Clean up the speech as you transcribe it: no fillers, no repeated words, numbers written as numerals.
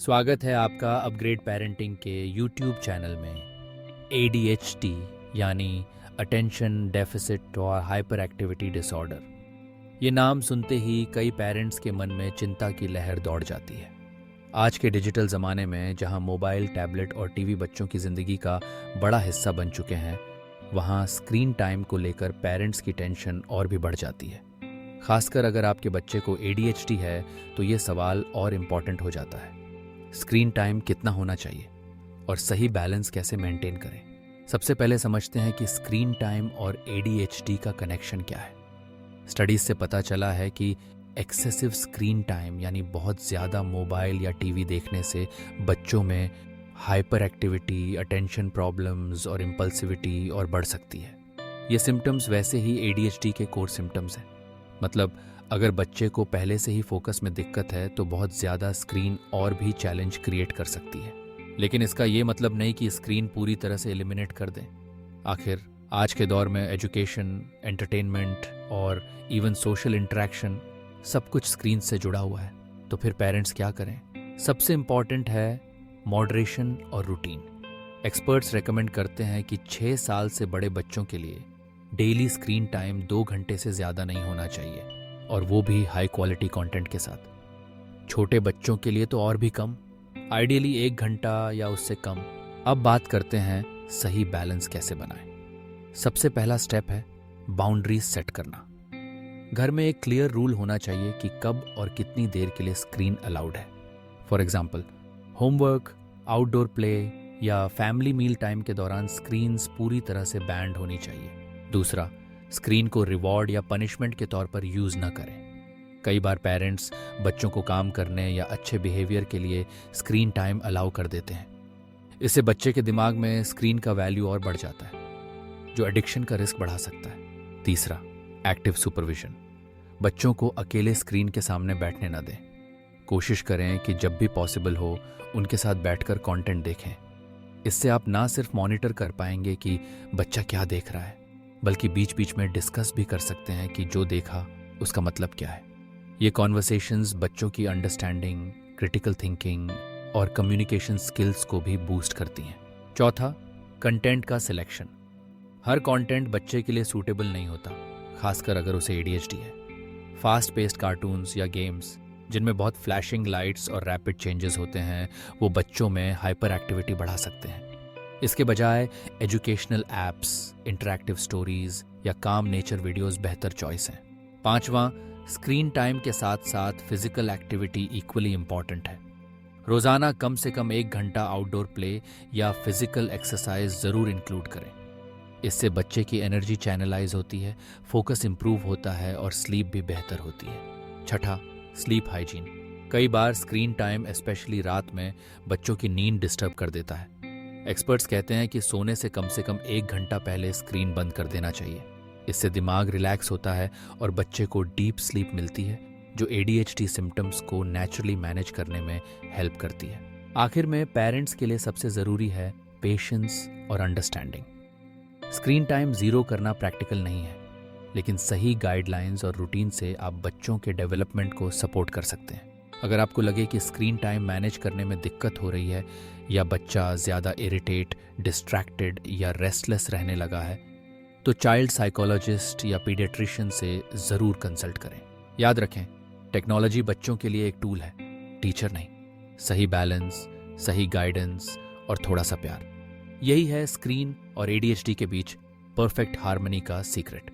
स्वागत है आपका अपग्रेड पेरेंटिंग के यूट्यूब चैनल में। ADHD यानी अटेंशन डेफिसिट और हाइपर एक्टिविटी डिसऑर्डर, ये नाम सुनते ही कई पेरेंट्स के मन में चिंता की लहर दौड़ जाती है। आज के डिजिटल ज़माने में जहां मोबाइल, टैबलेट और टीवी बच्चों की ज़िंदगी का बड़ा हिस्सा बन चुके हैं, वहां स्क्रीन टाइम को लेकर पेरेंट्स की टेंशन और भी बढ़ जाती है। खासकर अगर आपके बच्चे को ADHD है तो ये सवाल और इम्पॉर्टेंट हो जाता है। स्क्रीन टाइम कितना होना चाहिए और सही बैलेंस कैसे मेंटेन करें। सबसे पहले समझते हैं कि स्क्रीन टाइम और ADHD का कनेक्शन क्या है। स्टडीज से पता चला है कि एक्सेसिव स्क्रीन टाइम यानी बहुत ज़्यादा मोबाइल या टीवी देखने से बच्चों में हाइपर एक्टिविटी, अटेंशन प्रॉब्लम्स और इम्पल्सिविटी और बढ़ सकती है। ये सिम्टम्स वैसे ही ADHD के कोर सिम्टम्स हैं। मतलब अगर बच्चे को पहले से ही फोकस में दिक्कत है तो बहुत ज़्यादा स्क्रीन और भी चैलेंज क्रिएट कर सकती है। लेकिन इसका ये मतलब नहीं कि स्क्रीन पूरी तरह से एलिमिनेट कर दें। आखिर आज के दौर में एजुकेशन, एंटरटेनमेंट और इवन सोशल इंटरेक्शन सब कुछ स्क्रीन से जुड़ा हुआ है। तो फिर पेरेंट्स क्या करें? सबसे इम्पॉर्टेंट है मॉडरेशन और रूटीन। एक्सपर्ट्स रेकमेंड करते हैं कि 6 साल से बड़े बच्चों के लिए डेली स्क्रीन टाइम 2 घंटे से ज़्यादा नहीं होना चाहिए, और वो भी हाई क्वालिटी कंटेंट के साथ। छोटे बच्चों के लिए तो और भी कम, आइडियली 1 घंटा या उससे कम। अब बात करते हैं सही बैलेंस कैसे बनाएं। सबसे पहला स्टेप है बाउंड्रीज सेट करना। घर में एक क्लियर रूल होना चाहिए कि कब और कितनी देर के लिए स्क्रीन अलाउड है। For example, homework, outdoor play या फैमिली मील टाइम के दौरान स्क्रीन्स पूरी तरह से बैंड होनी चाहिए। दूसरा, स्क्रीन को रिवॉर्ड या पनिशमेंट के तौर पर यूज न करें। कई बार पेरेंट्स बच्चों को काम करने या अच्छे बिहेवियर के लिए स्क्रीन टाइम अलाउ कर देते हैं। इससे बच्चे के दिमाग में स्क्रीन का वैल्यू और बढ़ जाता है, जो एडिक्शन का रिस्क बढ़ा सकता है। तीसरा, एक्टिव सुपरविजन। बच्चों को अकेले स्क्रीन के सामने बैठने न दें। कोशिश करें कि जब भी पॉसिबल हो उनके साथ बैठकर कंटेंट देखें। इससे आप ना सिर्फ मॉनिटर कर पाएंगे कि बच्चा क्या देख रहा है, बल्कि बीच बीच में डिस्कस भी कर सकते हैं कि जो देखा उसका मतलब क्या है। ये कॉन्वर्सेशंस बच्चों की अंडरस्टैंडिंग, क्रिटिकल थिंकिंग और कम्युनिकेशन स्किल्स को भी बूस्ट करती हैं। चौथा, कंटेंट का सिलेक्शन। हर कंटेंट बच्चे के लिए सूटेबल नहीं होता, खासकर अगर उसे ADHD है। फास्ट पेस्ड कार्टून्स या गेम्स जिनमें बहुत फ्लैशिंग लाइट्स और रैपिड चेंजेस होते हैं, वो बच्चों में हाइपर एक्टिविटी बढ़ा सकते हैं। इसके बजाय एजुकेशनल ऐप्स, इंटरैक्टिव स्टोरीज या काम नेचर वीडियोस बेहतर चॉइस हैं। पांचवां, स्क्रीन टाइम के साथ साथ फिजिकल एक्टिविटी इक्वली इंपॉर्टेंट है। रोजाना कम से कम 1 घंटा आउटडोर प्ले या फिजिकल एक्सरसाइज जरूर इंक्लूड करें। इससे बच्चे की एनर्जी चैनलाइज होती है, फोकस इंप्रूव होता है और स्लीप भी बेहतर होती है। छठा, स्लीप हाइजीन। कई बार स्क्रीन टाइम स्पेशली रात में बच्चों की नींद डिस्टर्ब कर देता है। एक्सपर्ट्स कहते हैं कि सोने से कम 1 घंटा पहले स्क्रीन बंद कर देना चाहिए। इससे दिमाग रिलैक्स होता है और बच्चे को डीप स्लीप मिलती है, जो ADHD सिम्टम्स को नेचुरली मैनेज करने में हेल्प करती है। आखिर में पेरेंट्स के लिए सबसे ज़रूरी है पेशेंस और अंडरस्टैंडिंग। स्क्रीन टाइम 0 करना प्रैक्टिकल नहीं है, लेकिन सही गाइडलाइंस और रूटीन से आप बच्चों के डेवलपमेंट को सपोर्ट कर सकते हैं। अगर आपको लगे कि स्क्रीन टाइम मैनेज करने में दिक्कत हो रही है या बच्चा ज़्यादा इरिटेट, डिस्ट्रैक्टेड या रेस्टलेस रहने लगा है, तो चाइल्ड साइकोलॉजिस्ट या पीडियाट्रिशियन से ज़रूर कंसल्ट करें। याद रखें, टेक्नोलॉजी बच्चों के लिए एक टूल है, टीचर नहीं। सही बैलेंस, सही गाइडेंस और थोड़ा सा प्यार, यही है स्क्रीन और ADHD के बीच परफेक्ट हार्मनी का सीक्रेट।